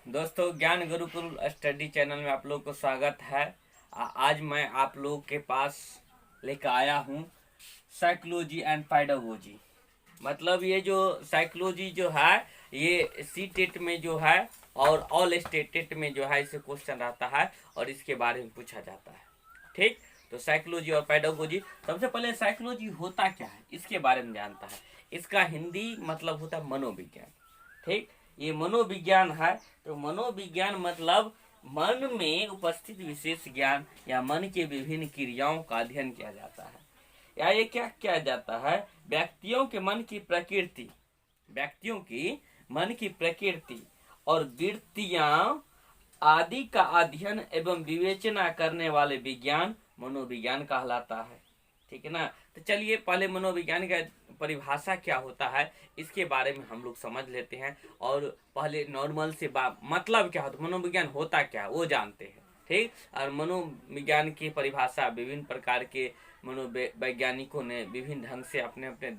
दोस्तों, ज्ञान Gurukul study channel में आप लोग को स्वागत है। आज मैं आप लोग के पास लेकर आया हूँ साइकोलॉजी एंड पैडागोजी। मतलब ये जो साइकोलॉजी जो है ये सी टेट में जो है और ऑल स्टेटेट में जो है इसे क्वेश्चन रहता है और इसके बारे में पूछा जाता है। ठीक, तो साइकोलॉजी और पैडागोजी। सबसे पहले साइकोलॉजी होता क्या है इसके बारे में जानता है। इसका हिंदी मतलब होता है मनोविज्ञान। ठीक, ये मनोविज्ञान है। तो मनोविज्ञान मतलब मन में उपस्थित विशेष ज्ञान या मन के विभिन्न क्रियाओं का अध्ययन किया जाता है। या ये क्या किया जाता है, व्यक्तियों के मन की प्रकृति, व्यक्तियों की मन की प्रकृति और वृत्तियां आदि का अध्ययन एवं विवेचना करने वाले विज्ञान मनोविज्ञान कहलाता है। ठीक है ना। तो चलिए पहले मनोविज्ञान का परिभाषा क्या होता है इसके बारे में हम लोग समझ लेते हैं और पहले नॉर्मल से मतलब क्या होता है, मनोविज्ञान होता क्या है वो जानते हैं। ठीक, और मनोविज्ञान की परिभाषा विभिन्न प्रकार के मनोवैज्ञानिकों ने विभिन्न ढंग से अपने अपने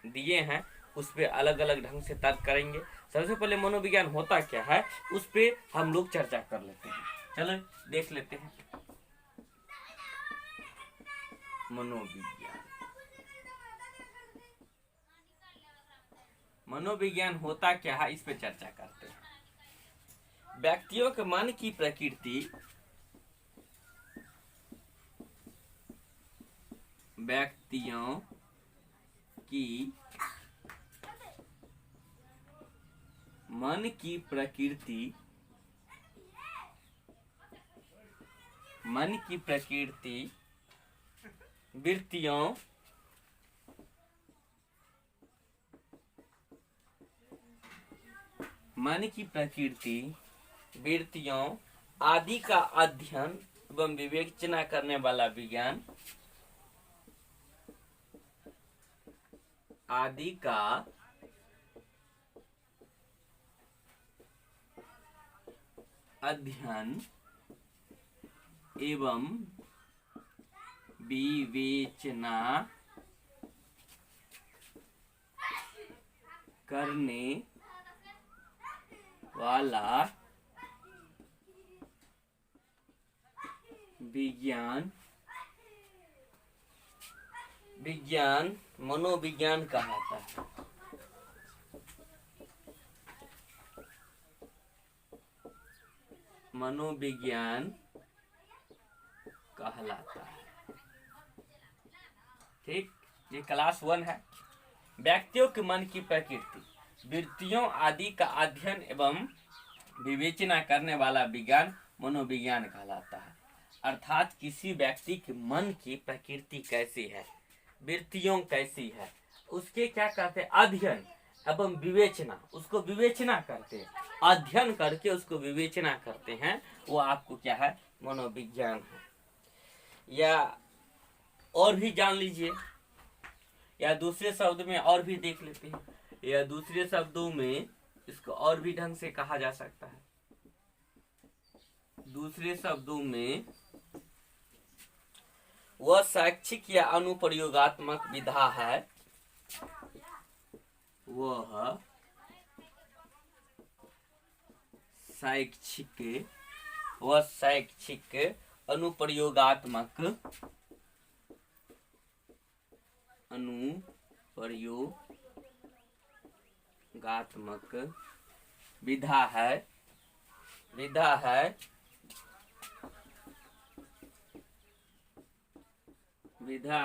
दिए हैं, उस पर अलग अलग ढंग से तर्क करेंगे। सबसे पहले मनोविज्ञान होता क्या है उस पर हम लोग चर्चा कर लेते हैं। चलो देख लेते हैं मनोविज्ञान। मनोविज्ञान होता क्या है इस पे चर्चा करते हैं। व्यक्तियों के मन की प्रकृति, व्यक्तियों की मन की प्रकृति, मन की प्रकृति, वृत्तियों, मन की प्रकृति, वृत्तियों आदि का अध्ययन एवं विवेचना करने वाला विज्ञान, आदि का अध्ययन एवं विवेचना करने वाला विज्ञान मनोविज्ञान कहलाता है। मनोविज्ञान कहलाता है। ठीक, ये क्लास 1 है। व्यक्तियों के मन की प्रकृति, वृत्तियों आदि का अध्ययन एवं विवेचना करने वाला विज्ञान मनोविज्ञान कहलाता है। अर्थात किसी व्यक्ति के मन की प्रकृति कैसी है, वृत्तियों कैसी है, उसके क्या कहते हैं, अध्ययन एवं विवेचना, उसको विवेचना करते हैं, अध्ययन करके उसको विवेचना करते हैं, वो आपको क्या है, मनोविज्ञान है। या और भी जान लीजिए, या दूसरे शब्द में और भी देख लेते हैं, या दूसरे शब्दों में इसको और भी ढंग से कहा जा सकता है। दूसरे शब्दों में वह शैक्षिक या अनुप्रयोगात्मक विधा है, वह शैक्षिक अनुप्रयोगात्मक विधा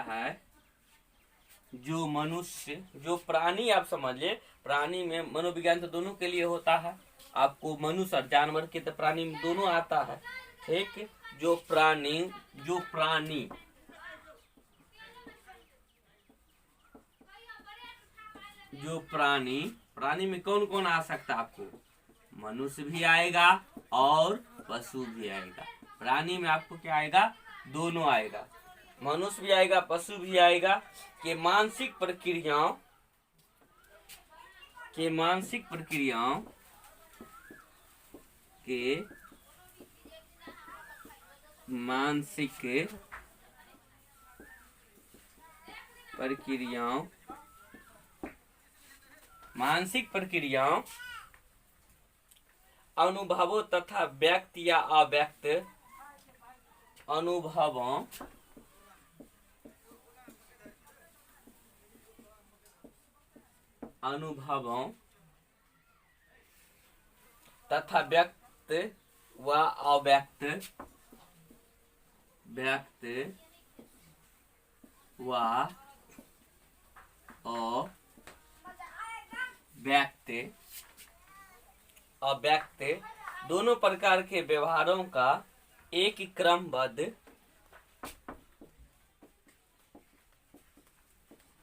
है जो मनुष्य, जो प्राणी, आप समझ ले, प्राणी में मनोविज्ञान तो दोनों के लिए होता है। आपको मनुष्य और जानवर के तो प्राणी में दोनों आता है। ठीक, जो प्राणी में कौन कौन आ सकता है आपको, मनुष्य भी आएगा और पशु भी आएगा। प्राणी में आपको क्या आएगा, दोनों आएगा, मनुष्य भी आएगा पशु भी आएगा, के मानसिक प्रक्रियाओं के मानसिक प्रक्रियाओं अनुभवों तथा व्यक्त या अव्यक्त अनुभवों तथा व्यक्त व अव्यक्त अव्यक्त दोनों प्रकार के व्यवहारों का एक क्रमबद्ध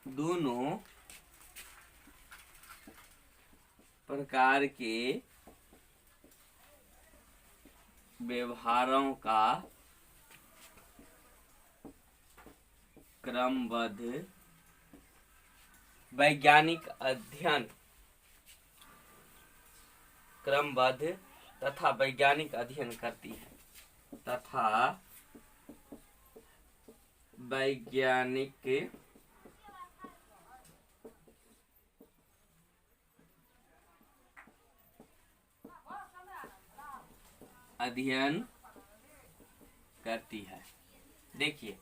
दोनों प्रकार के व्यवहारों का क्रमबद्ध वैज्ञानिक अध्ययन तथा वैज्ञानिक अध्ययन करती है देखिए,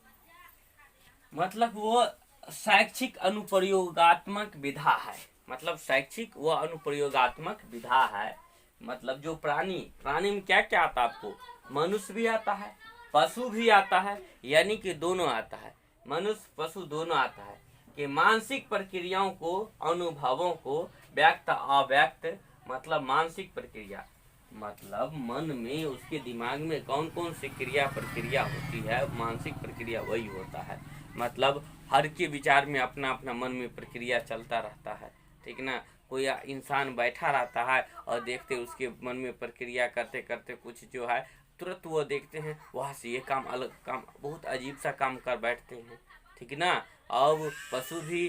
मतलब वो शैक्षिक अनुप्रयोगात्मक विधा है। मतलब शैक्षिक व अनुप्रयोगात्मक विधा है। मतलब जो प्राणी में क्या क्या आता है आपको? मनुष्य भी आता है, पशु भी आता है, यानी कि दोनों आता है, मनुष्य पशु दोनों आता है कि मानसिक प्रक्रियाओं को, अनुभवों को व्यक्त अव्यक्त, मतलब मानसिक प्रक्रिया, मतलब मन में, उसके दिमाग में कौन कौन सी क्रिया प्रक्रिया होती है, मानसिक प्रक्रिया वही होता है। मतलब हर के विचार में अपना अपना मन में प्रक्रिया चलता रहता है, ठीक ना। कोई इंसान बैठा रहता है और देखते उसके मन में प्रक्रिया करते करते कुछ जो है तुरंत वो देखते हैं वहाँ से ये काम, अलग काम, बहुत अजीब सा काम कर बैठते हैं, ठीक ना। और पशु भी,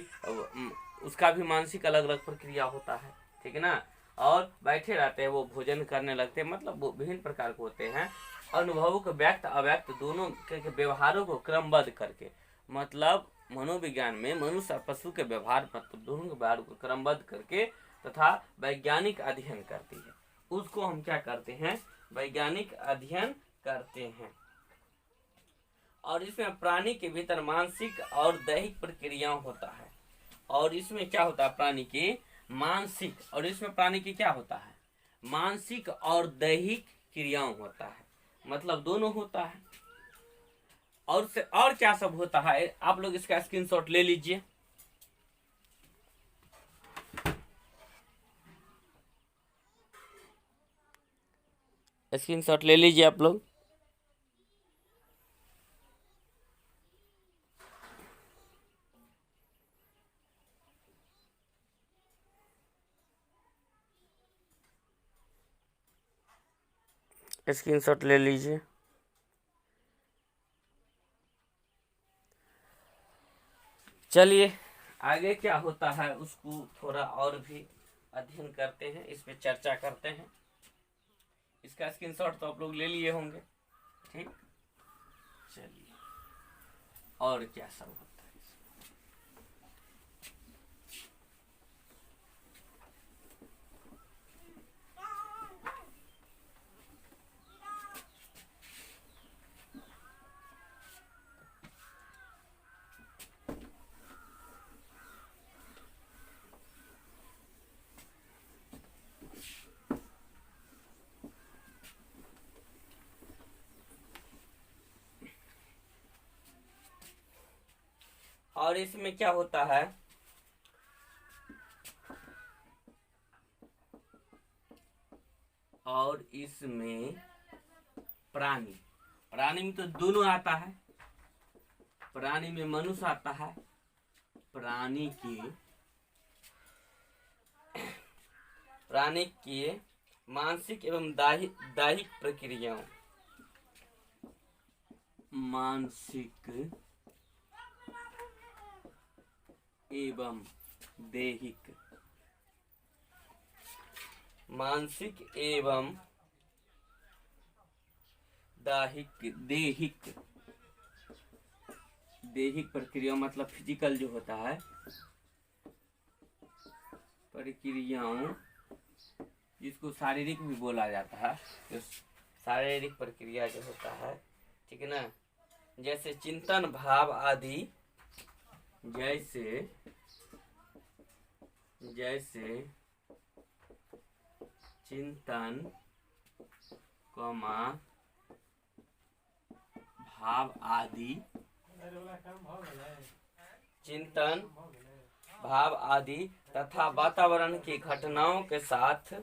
उसका भी मानसिक अलग अलग प्रक्रिया होता है, ठीक ना। और बैठे रहते हैं, वो भोजन करने लगते हैं, मतलब वो विभिन्न प्रकार के होते हैं। अनुभवों को व्यक्त अव्यक्त दोनों के व्यवहारों को क्रमबद्ध करके, मतलब मनोविज्ञान में मनुष्य और पशु के व्यवहार, मतलब दोनों के व्यवहार को क्रमबद्ध करके तथा वैज्ञानिक अध्ययन करती है, उसको हम क्या करते हैं? वैज्ञानिक अध्ययन करते हैं। और इसमें प्राणी के भीतर मानसिक और दैहिक प्रक्रियाओं होता है। और इसमें क्या होता है? प्राणी की मानसिक, और इसमें प्राणी की क्या होता है? मानसिक और दैहिक क्रियाओं होता है, मतलब दोनों होता है। और से और क्या सब होता है, आप लोग इसका स्क्रीनशॉट ले लीजिए। स्क्रीनशॉट ले लीजिए आप लोग। स्क्रीनशॉट ले लीजिए। चलिए आगे क्या होता है उसको थोड़ा और भी अध्ययन करते हैं, इस पे चर्चा करते हैं। इसका स्क्रीनशॉट तो आप लोग ले लिए होंगे, ठीक। चलिए और क्या सब होता है। और इसमें क्या होता है? और इसमें प्राणी में तो दोनों आता है। प्राणी में मनुष्य आता है, प्राणी की मानसिक एवं दैहिक प्रक्रियाओं, मानसिक एवं दैहिक प्रक्रिया, मतलब फिजिकल जो होता है, प्रक्रियाओं इसको शारीरिक भी बोला जाता है। तो शारीरिक प्रक्रिया जो होता है, ठीक है ना, जैसे चिंतन भाव आदि, जैसे चिंतन भाव आदि, तथा वातावरण की घटनाओं के साथ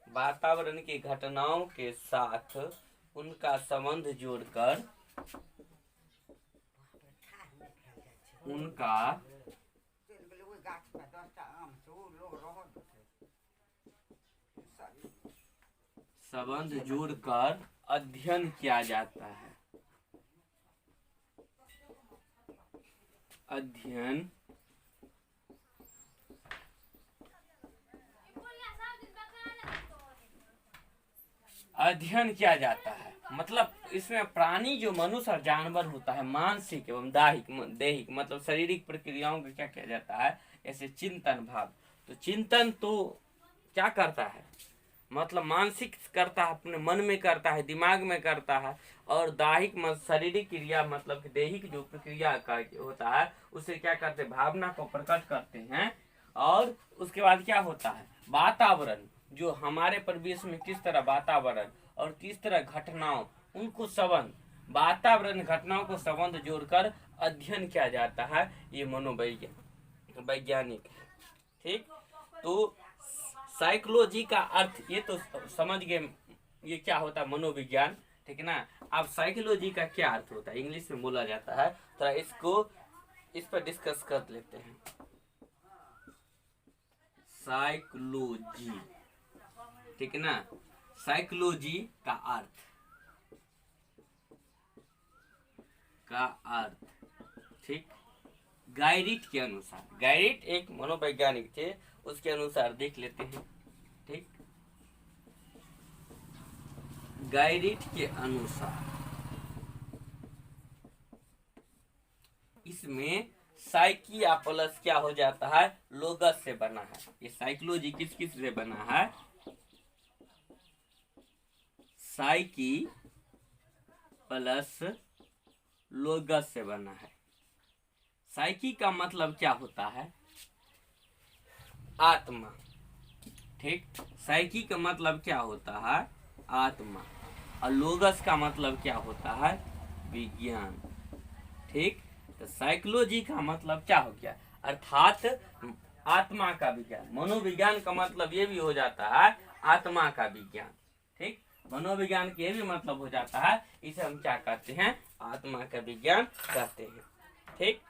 वातावरण के घटनाओं के साथ उनका संबंध जोड़कर अध्ययन किया जाता है। अध्ययन किया जाता है मतलब इसमें प्राणी जो मनुष्य और जानवर होता है, मानसिक एवं दैहिक मतलब शारीरिक प्रक्रियाओं का क्या किया जाता है, ऐसे चिंतन भाव। तो चिंतन तो क्या करता है, मतलब मानसिक करता है, अपने मन में करता है, दिमाग में करता है, और दैहिक शारीरिक क्रिया मतलब दैहिक जो प्रक्रिया का होता है उसे क्या करते हैं, भावना को प्रकट करते हैं। और उसके बाद क्या होता है, वातावरण जो हमारे परिवेश में किस तरह वातावरण और किस तरह घटनाओं, उनको संबंध, वातावरण घटनाओं को संबंध जोड़कर अध्ययन किया जाता है। ये मनोवैज्ञानिक है। ठीक, तो साइकोलॉजी का अर्थ ये तो समझ गए, ये क्या होता है, मनोविज्ञान, ठीक है ना। अब साइकोलॉजी का क्या अर्थ होता है, इंग्लिश में बोला जाता है, तो इस पर डिस्कस कर लेते हैं। साइकोलॉजी, ठीक है ना, साइकोलॉजी का अर्थ, ठीक, गायरिट के अनुसार, गायरिट एक मनोवैज्ञानिक थे, उसके अनुसार देख लेते हैं। ठीक, गायरिट के अनुसार इसमें साइकी या प्लस क्या हो जाता है, लोगस से बना है। ये साइकोलॉजी किस किस से बना है, साइकी प्लस लोगस से बना है। साइकी का मतलब क्या होता है, आत्मा। ठीक, साइकी का मतलब क्या होता है, आत्मा, और लोगस का मतलब क्या होता है, विज्ञान। ठीक, तो साइकोलॉजी का मतलब क्या हो गया, अर्थात आत्मा का विज्ञान। मनोविज्ञान का मतलब ये भी हो जाता है आत्मा का विज्ञान। ठीक, मनोविज्ञान के भी मतलब हो जाता है, इसे हम क्या कहते हैं, आत्मा का विज्ञान कहते हैं। ठीक,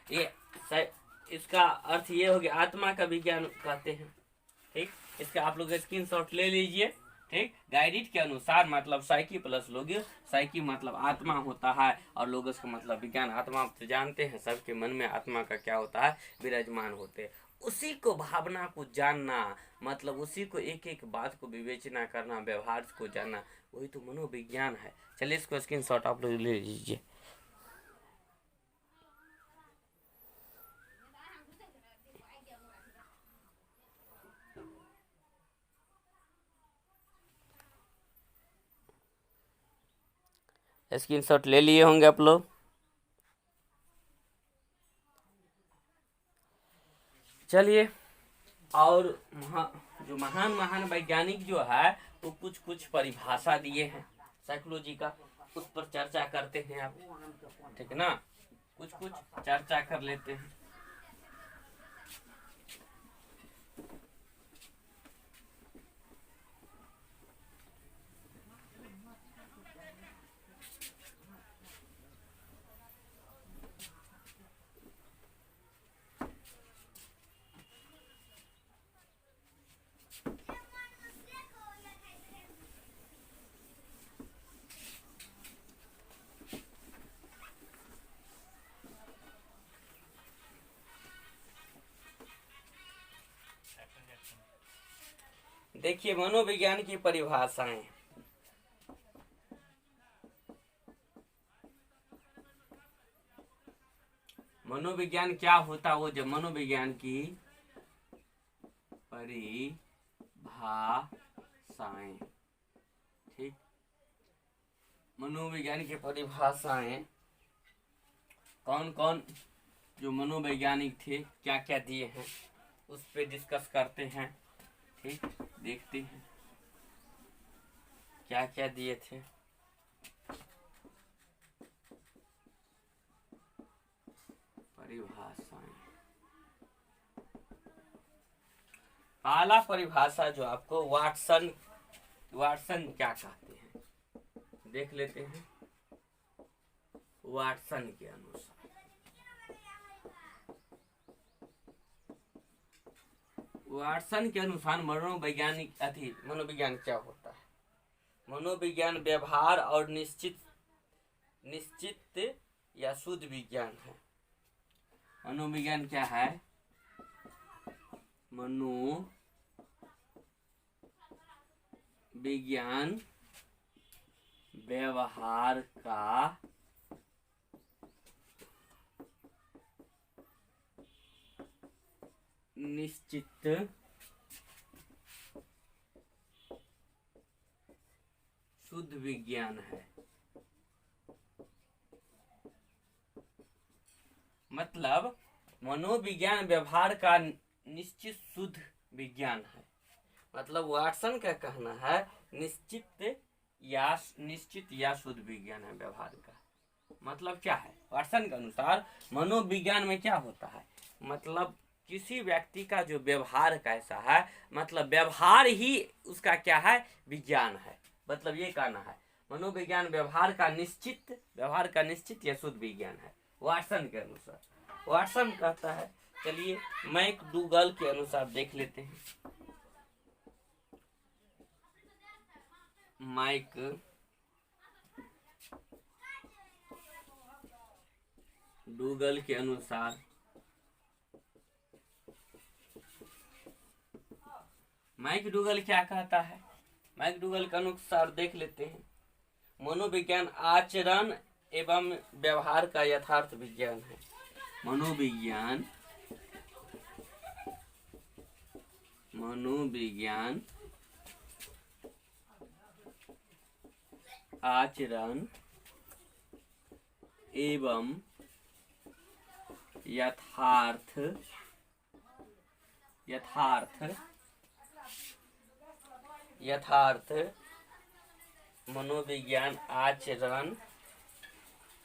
ये इसका अर्थ ये हो गया, आत्मा का विज्ञान कहते हैं। ठीक, इसका आप लोग स्क्रीनशॉट ले लीजिए। ठीक, गाइडिट के अनुसार मतलब साइकी प्लस लोगस, साइकी मतलब आत्मा होता है और लोगस का मतलब विज्ञान। आत्मा आप तो जानते हैं, सबके मन में आत्मा का क्या होता है, विराजमान होते हैं। उसी को, भावना को जानना, मतलब उसी को एक एक बात को विवेचना करना, व्यवहार को जानना, वही तो मनोविज्ञान है। चलिए इसको स्क्रीनशॉट आप लोग ले लीजिए। स्क्रीनशॉट ले लिए होंगे आप लोग। चलिए, और जो महान वैज्ञानिक जो है वो कुछ परिभाषा दिए हैं साइकोलॉजी का, उस पर चर्चा करते हैं आप। ठीक है ना, कुछ चर्चा कर लेते हैं। देखिए मनोविज्ञान की परिभाषाएं। मनोविज्ञान क्या होता है, वो जब मनोविज्ञान की परिभाषाएं, ठीक, मनोविज्ञान की परिभाषाएं कौन कौन जो मनोवैज्ञानिक थे क्या क्या दिए हैं उस पे डिस्कस करते हैं। ठीक, देखते हैं क्या क्या दिए थे। परिभाषाएं, पहला परिभाषा जो आपको वाटसन क्या कहते हैं देख लेते हैं। वाटसन के अनुसार मनोविज्ञान क्या होता है। मनोविज्ञान व्यवहार और निश्चित या शुद्ध विज्ञान है। मनोविज्ञान क्या है, मनोविज्ञान व्यवहार का निश्चित शुद्ध विज्ञान है। मतलब मनोविज्ञान व्यवहार का निश्चित शुद्ध विज्ञान है। मतलब वाटसन का कहना है निश्चित या शुद्ध विज्ञान है व्यवहार का। मतलब क्या है, वाटसन के अनुसार मनोविज्ञान में क्या होता है, मतलब किसी व्यक्ति का जो व्यवहार कैसा है, मतलब व्यवहार ही उसका क्या है, विज्ञान है। मतलब ये कहना है मनोविज्ञान व्यवहार का निश्चित या शुद्ध विज्ञान है वाटसन के अनुसार। वाटसन कहता है, चलिए मैकडूगल के अनुसार देख लेते हैं। मैकडूगल के अनुसार मैकडूगल क्या कहता है, मैकडूगल के अनुसार देख लेते हैं। मनोविज्ञान आचरण एवं व्यवहार का यथार्थ विज्ञान है। मनोविज्ञान आचरण एवं यथार्थ मनोविज्ञान आचरण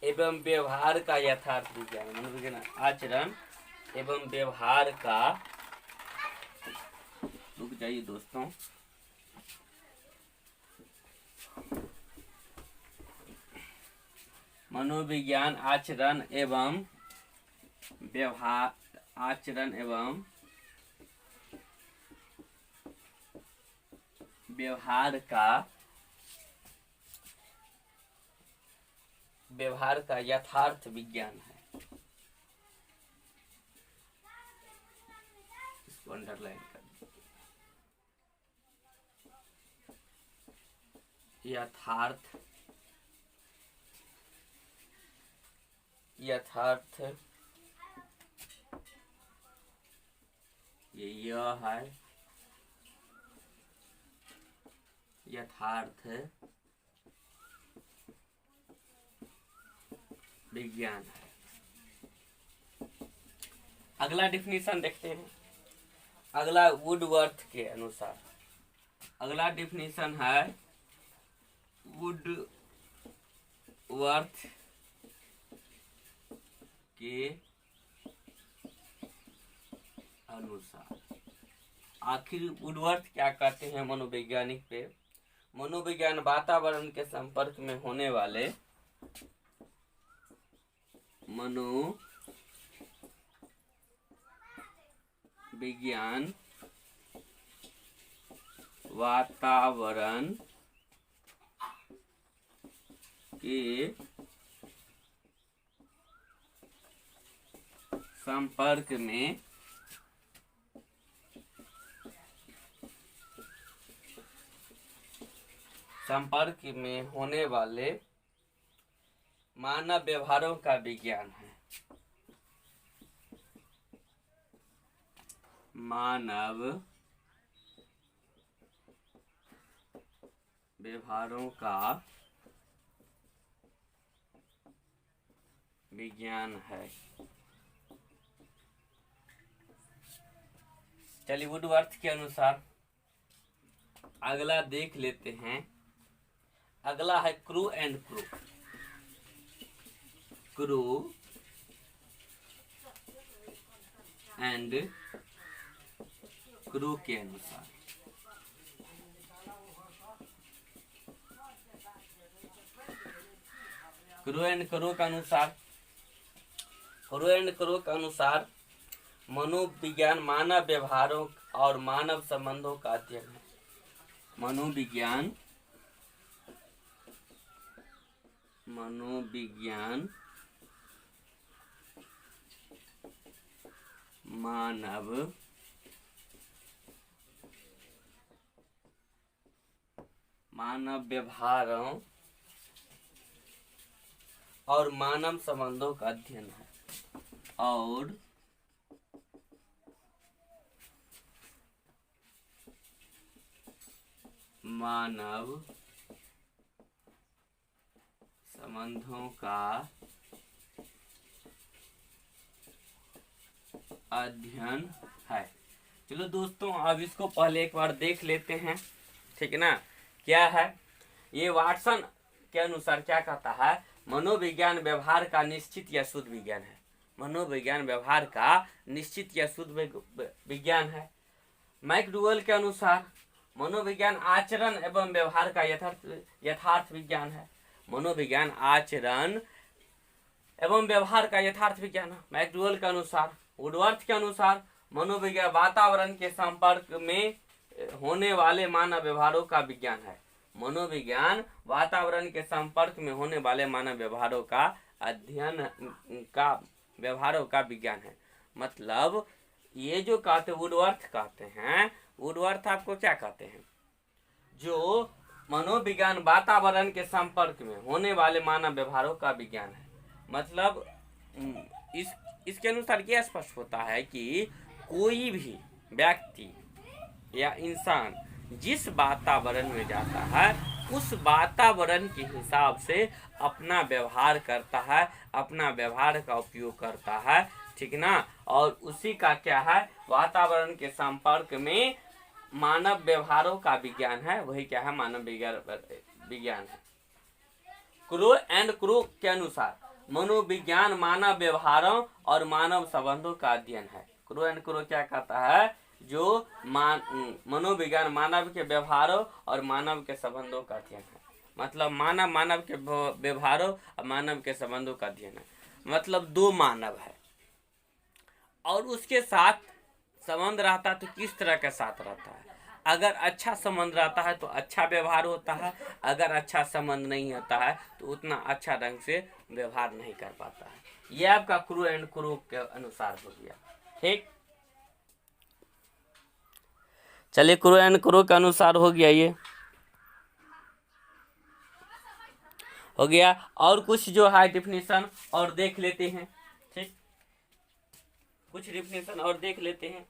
एवं व्यवहार का यथार्थ विज्ञान। मनोविज्ञान आचरण एवं व्यवहार का, रुक जाइए दोस्तों, मनोविज्ञान आचरण एवं व्यवहार का यथार्थ विज्ञान है। इसको अंडरलाइन कर यथार्थ यह है यथार्थ विज्ञान है। अगला डिफिनीशन देखते हैं। अगला वुडवर्थ के अनुसार, अगला डिफिनीशन है वुडवर्थ के अनुसार। आखिर वुडवर्थ क्या कहते हैं मनोवैज्ञानिक पे, मनोविज्ञान वातावरण के संपर्क में होने वाले मनोविज्ञान वातावरण के संपर्क में संपर्क में होने वाले मानव व्यवहारों का विज्ञान है। मानव व्यवहारों का विज्ञान है। चलिए वुडवर्थ के अनुसार अगला देख लेते हैं। अगला है crew and crew. Crew and crew के अनुसार क्रू एंड क्रू के अनुसार मनोविज्ञान मानव व्यवहारों और मानव संबंधों का अध्ययन है। मनोविज्ञान मानव व्यवहारों और मानव संबंधों का अध्ययन है। और मानव संबंधों का अध्ययन है। चलो दोस्तों, अब इसको पहले एक बार देख लेते हैं, ठीक है ना। क्या है ये? वाटसन के अनुसार क्या कहता है? मनोविज्ञान व्यवहार का निश्चित या शुद्ध विज्ञान है। मनोविज्ञान व्यवहार का निश्चित या शुद्ध विज्ञान है। मैकडूगल के अनुसार मनोविज्ञान आचरण एवं व्यवहार का यथार्थ विज्ञान है। मनोविज्ञान आचरण एवं व्यवहार का यथार्थ विज्ञान है। मैकडूगल के अनुसार। वुडवर्थ के अनुसार मनोविज्ञान वातावरण के संपर्क में होने वाले मानव व्यवहारों का विज्ञान है। मनोविज्ञान वातावरण के संपर्क में होने वाले मानव व्यवहारों का अध्ययन का व्यवहारों का विज्ञान है। मतलब ये जो कहते वुडवर्थ कहते हैं, वुडवर्थ आपको क्या कहते हैं? जो मनोविज्ञान वातावरण के संपर्क में होने वाले मानव व्यवहारों का विज्ञान है। मतलब इसके अनुसार यह स्पष्ट होता है कि कोई भी व्यक्ति या इंसान जिस वातावरण में जाता है उस वातावरण के हिसाब से अपना व्यवहार करता है, अपना व्यवहार का उपयोग करता है, ठीक ना। और उसी का क्या है? वातावरण के संपर्क में मानव व्यवहारों का विज्ञान है। वही क्या है? मानव विज्ञान है। क्रू एंड क्रू के अनुसार मनोविज्ञान मानव व्यवहारों और मानव संबंधों का अध्ययन है। क्रू एंड क्रू क्या कहता है? जो मनोविज्ञान मानव के व्यवहारों और मानव के संबंधों का अध्ययन है। मतलब मानव के व्यवहारों और मानव के संबंधों का अध्ययन है। मतलब दो मानव है और उसके साथ संबंध रहता है तो किस तरह के साथ रहता है। अगर अच्छा संबंध रहता है तो अच्छा व्यवहार होता है, अगर अच्छा संबंध नहीं होता है तो उतना अच्छा ढंग से व्यवहार नहीं कर पाता है। यह आपका क्रू एंड क्रू के अनुसार हो गया। ठीक, चलिए क्रू एंड क्रू के अनुसार हो गया, ये हो गया। और कुछ जो है डिफिनेशन और देख लेते हैं। ठीक, कुछ डिफिनेशन और देख लेते हैं।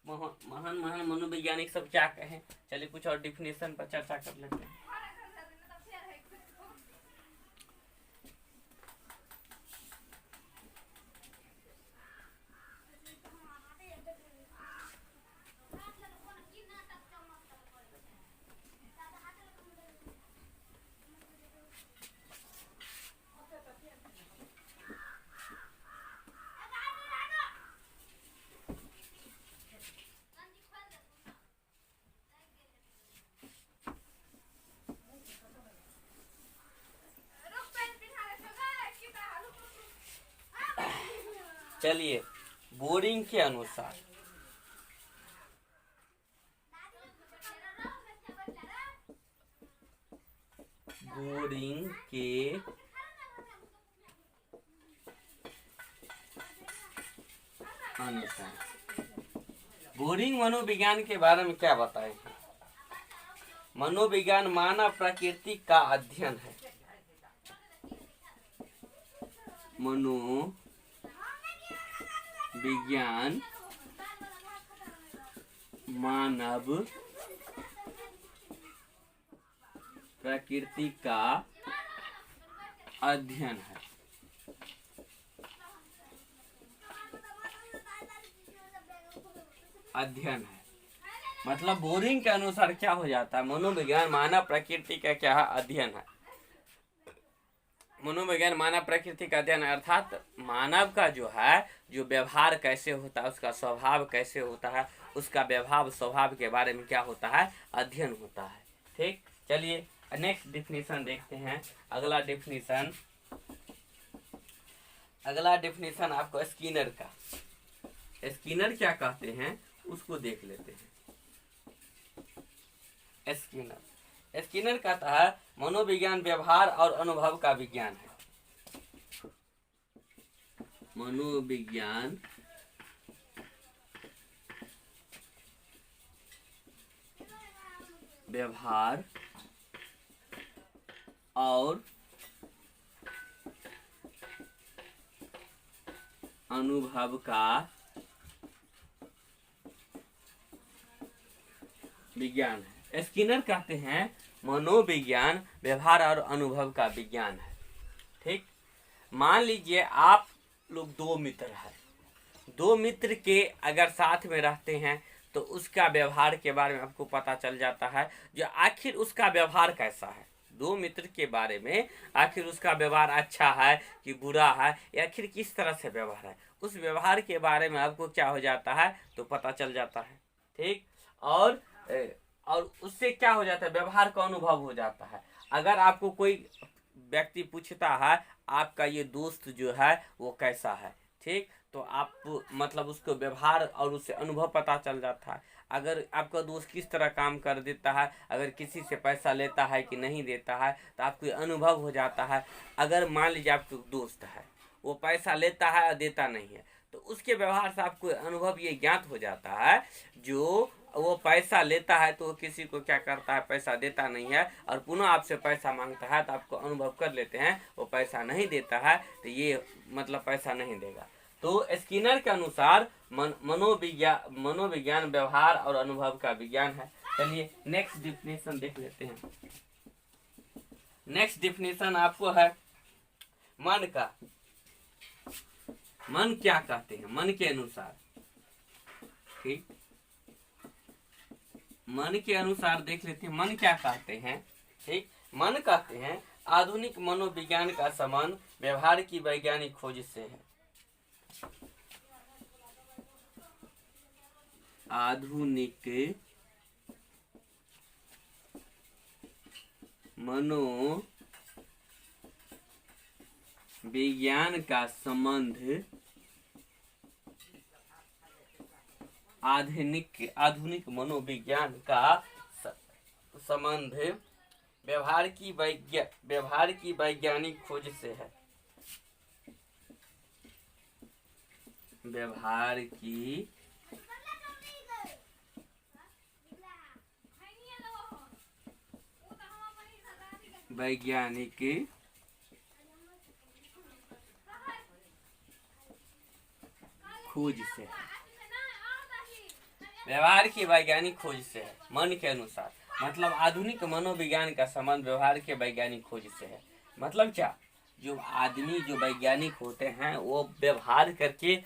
महान मनोवैज्ञानिक सब क्या कहें। चलिए कुछ और डिफिनेशन पर चर्चा कर लेते हैं। चलिए बोरिंग के अनुसार बोरिंग मनोविज्ञान के बारे में क्या बताएंगे? मनोविज्ञान मानव प्रकृति का अध्ययन है। मनोविज्ञान मानव प्रकृति का अध्ययन है। अध्ययन है मतलब बोरिंग के अनुसार क्या हो जाता है, मनोविज्ञान मानव प्रकृति का क्या है, अध्ययन है। मनोविज्ञान मानव प्रकृति का अध्ययन अर्थात मानव का जो है, जो व्यवहार कैसे होता है, उसका स्वभाव कैसे होता है, उसका व्यवहार स्वभाव के बारे में क्या होता है, अध्ययन होता है। ठीक, चलिए नेक्स्ट डिफिनीशन देखते हैं। अगला डिफिनीशन आपको स्किनर का, स्किनर क्या कहते हैं उसको देख लेते हैं। स्किनर कहता है मनोविज्ञान व्यवहार और अनुभव का विज्ञान है। मनोविज्ञान व्यवहार और अनुभव का विज्ञान है। स्किनर कहते हैं मनोविज्ञान व्यवहार और अनुभव का विज्ञान है। ठीक, मान लीजिए आप लोग दो मित्र हैं, दो मित्र के अगर साथ में रहते हैं तो उसका व्यवहार के बारे में आपको पता चल जाता है, जो आखिर उसका व्यवहार कैसा है। दो मित्र के बारे में आखिर उसका व्यवहार अच्छा है कि बुरा है, या आखिर किस तरह से व्यवहार है, उस व्यवहार के बारे में आपको क्या हो जाता है, तो पता चल जाता है। ठीक, और उससे क्या हो जाता है, व्यवहार का अनुभव हो जाता है। अगर आपको कोई व्यक्ति पूछता है आपका ये दोस्त जो है वो कैसा है, ठीक, तो आप मतलब उसको व्यवहार और उससे अनुभव पता चल जाता है। अगर आपका दोस्त किस तरह काम कर देता है, अगर किसी से पैसा लेता है कि नहीं देता है, तो आपको अनुभव हो जाता है। अगर मान लीजिए आपका दोस्त है, वो पैसा लेता है और देता नहीं है, तो उसके व्यवहार से आपको अनुभव ये ज्ञात हो जाता है, जो वो पैसा लेता है तो वो किसी को क्या करता है, पैसा देता नहीं है, और पुनः आपसे पैसा मांगता है तो आपको अनुभव कर लेते हैं वो पैसा नहीं देता है, तो ये मतलब पैसा नहीं देगा। तो स्किनर के अनुसार मनोविज्ञान व्यवहार और अनुभव का विज्ञान है। चलिए नेक्स्ट डिफिनेशन देख लेते हैं। नेक्स्ट डिफिनेशन आपको है मन का। मन क्या कहते हैं, मन के अनुसार, ठीक, मन के अनुसार देख लेते हैं मन क्या कहते हैं। ठीक, मन कहते हैं आधुनिक मनोविज्ञान का संबंध व्यवहार की वैज्ञानिक खोज से है। आधुनिक मनोविज्ञान का संबंध आधुनिक मनोविज्ञान का संबंध व्यवहार की वैज्ञानिक खोज से है। व्यवहार की वैज्ञानिक खोज से है। व्यवहार की वैज्ञानिक खोज से है मन के अनुसार, मतलब आधुनिक मनोविज्ञान का संबंध व्यवहार के वैज्ञानिक खोज से है। मतलब क्या, जो आदमी जो वैज्ञानिक होते हैं वो व्यवहार करके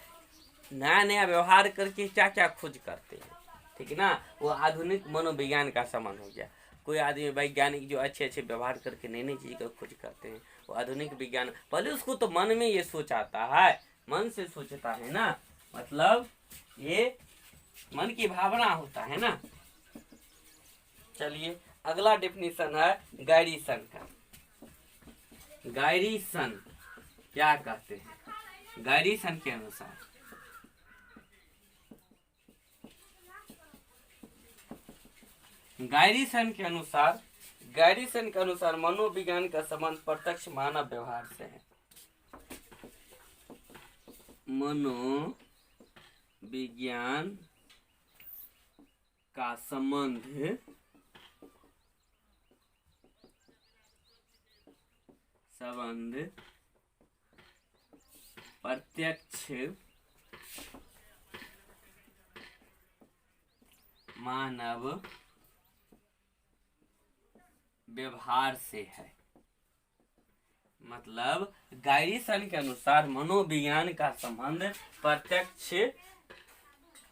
नया नया व्यवहार करके क्या क्या खोज करते हैं, ठीक है ना, वो आधुनिक मनोविज्ञान का संबंध हो गया। कोई आदमी वैज्ञानिक जो अच्छे अच्छे व्यवहार करके नई नई चीज का खोज करते हैं, वो आधुनिक विज्ञान। पहले उसको तो मन में ये सोच आता है, मन से सोचता है ना, मतलब ये मन की भावना होता है ना। चलिए अगला डेफिनेशन है गैरीसन का। गैरीसन क्या कहते हैं, गैरीसन के अनुसार गैरीसन के अनुसार मनोविज्ञान का संबंध प्रत्यक्ष मानव व्यवहार से है। मनोविज्ञान का संबंध संबंध प्रत्यक्ष मानव व्यवहार से है। मतलब गैरीसन के अनुसार मनोविज्ञान का संबंध प्रत्यक्ष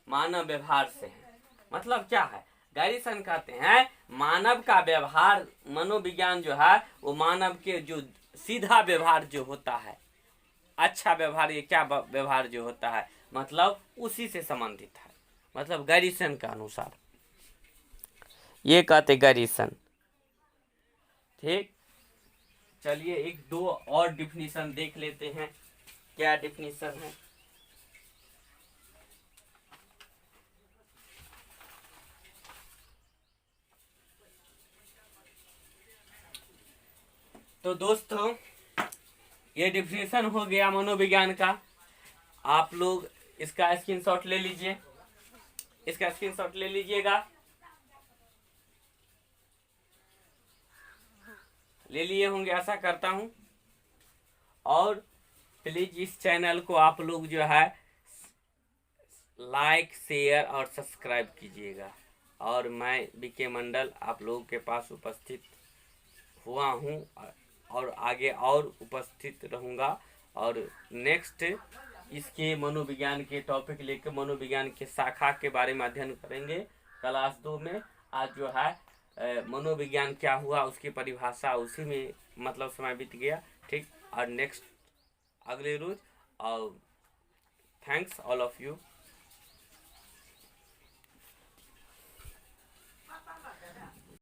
मानव व्यवहार से है। मतलब क्या है? गैरीसन कहते हैं मानव का व्यवहार, मनोविज्ञान जो है वो मानव के जो सीधा व्यवहार जो होता है, अच्छा व्यवहार, ये क्या व्यवहार जो होता है, मतलब उसी से संबंधित है। मतलब गैरीसन के अनुसार ये कहते गैरीसन। ठीक, चलिए एक दो और डिफिनीशन देख लेते हैं, क्या डिफिनीशन है। तो दोस्तों ये डिफिनीशन हो गया मनोविज्ञान का। आप लोग इसका स्क्रीनशॉट ले लीजिए, इसका स्क्रीनशॉट ले लीजिएगा। ले लिए होंगे आशा करता हूं। और प्लीज इस चैनल को आप लोग जो है लाइक, शेयर और सब्सक्राइब कीजिएगा। और मैं बीके मंडल आप लोगों के पास उपस्थित हुआ हूं और आगे और उपस्थित रहूंगा। और नेक्स्ट इसके मनोविज्ञान के टॉपिक लेकर मनोविज्ञान के शाखा के बारे में अध्ययन करेंगे क्लास 2 में। आज जो है मनोविज्ञान क्या हुआ उसकी परिभाषा, उसी में मतलब समय बीत गया। ठीक, और नेक्स्ट अगले रोज। और थैंक्स ऑल ऑफ यू।